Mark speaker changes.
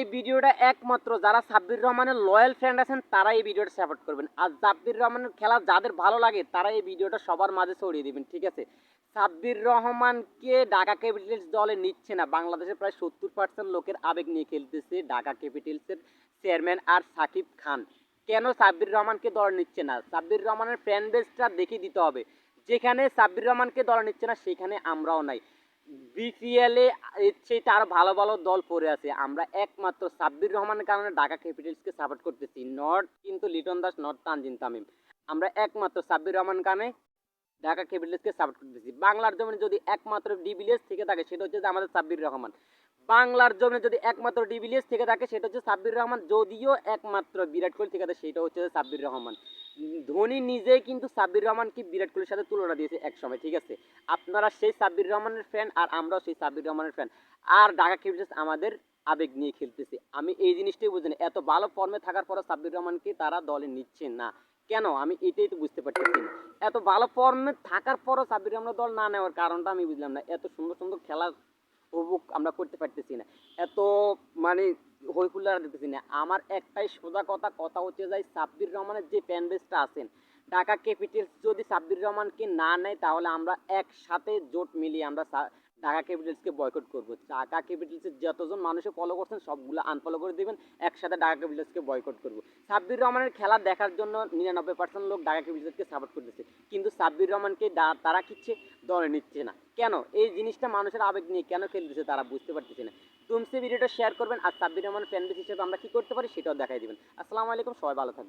Speaker 1: এই ভিডিওটা একমাত্র যারা সাব্বির রহমানের লয়াল ফ্রেন্ড আছেন তারা এই ভিডিওটা সাপোর্ট করবেন, আর সাব্বির রহমানের খেলা যাদের ভালো লাগে তারা এই ভিডিওটা সবার মাঝে ছড়িয়ে দিবেন, ঠিক আছে? সাব্বির রহমানকে ঢাকা ক্যাপিটালস দলে নিচ্ছে না, বাংলাদেশের প্রায় 70% লোকের আবেগ নিয়ে খেলতেছে ঢাকা ক্যাপিটালসের চেয়ারম্যান আর সাকিব খান। কেন সাব্বির রহমানকে দল নিচ্ছে না? সাব্বির রহমানের ফ্যান বেসটা দেখিয়ে দিতে হবে। যেখানে সাব্বির রহমানকে দল নিচ্ছে না সেখানে আমরাও নাই। বিপিএলে চেয়ে আরো ভালো ভালো দল পড়ে আছে, আমরা একমাত্র সাব্বির রহমানের কারণে ঢাকা ক্যাপিটালসকে সাপোর্ট করতেছি, নট কিন্তু লিটন দাস, নট তানজিন তামিম। আমরা একমাত্র সাব্বির রহমান কারণে ঢাকা ক্যাপিটালসকে সাপোর্ট করতেছি। বাংলার জমিনে যদি একমাত্র ডিভিলিয়ার্স থেকে থাকে সেটা হচ্ছে যে আমাদের সাব্বির রহমান। বাংলার জমিনে যদি একমাত্র ডিভিলিয়ার্স থেকে থাকে সেটা হচ্ছে সাব্বির রহমান, যদিও একমাত্র বিরাট কোহলি থেকে থাকে সেটা হচ্ছে সাব্বির রহমান। ধোনি নিজেই কিন্তু সাব্বির রহমানকে বিরাট কোহলির সাথে তুলনা দিয়েছে এক সময়, ঠিক আছে? আপনারা সেই সাব্বির রহমানের ফ্যান আর আমরাও সেই সাব্বির রহমানের ফ্যান, আর ঢাকা ক্যাপিটালস আমাদের আবেগ নিয়ে খেলতেছে। আমি এই জিনিসটাই বুঝি না, এত ভালো ফর্মে থাকার পরও সাব্বির রহমানকে তারা দলে নিচ্ছে না কেন, আমি এটাই তো বুঝতে পারতেছি না। এত ভালো ফর্মে থাকার পরও সাব্বির রহমান দল না নেওয়ার কারণটা আমি বুঝলাম না। এত সুন্দর সুন্দর খেলা উপভোগ আমরা করতে পারতেছি না, এত মানে হইহুল্লার দিতেছি না। আমার একটাই সোজা কথা হচ্ছে যে সাব্বির রহমানের যে ফ্যান বেসটা আছেন, ঢাকা ক্যাপিটালস যদি সাব্বির রহমানকে না নেয় তাহলে আমরা একসাথে জোট মিলিয়ে আমরা ঢাকা ক্যাপিটালসকে বয়কট করবো। ঢাকা ক্যাপিটালসের যতজন মানুষে ফলো করছেন সবগুলো আনফলো করে দেবেন, একসাথে ঢাকা ক্যাপিটালসকে বয়কট করবো। সাব্বির রহমানের খেলা দেখার জন্য 99% লোক ঢাকা ক্যাপিটালসকে সাপোর্ট করতেছে, কিন্তু সাব্বির রহমানকে তারা কিচ্ছে দলে নিচ্ছে না কেন? এই জিনিসটা মানুষের আবেগ নিয়ে কেন খেলতেছে তারা বুঝতে পারতেছে না। তুমসে ভিডিওটা শেয়ার করবেন, আর সাব্বির রহমান ফ্যান বেস হিসেবে আমরা কি করতে পারি সেটাও দেখাই দিবেন। আসসালামু আলাইকুম, সবাই ভালো থাকবেন।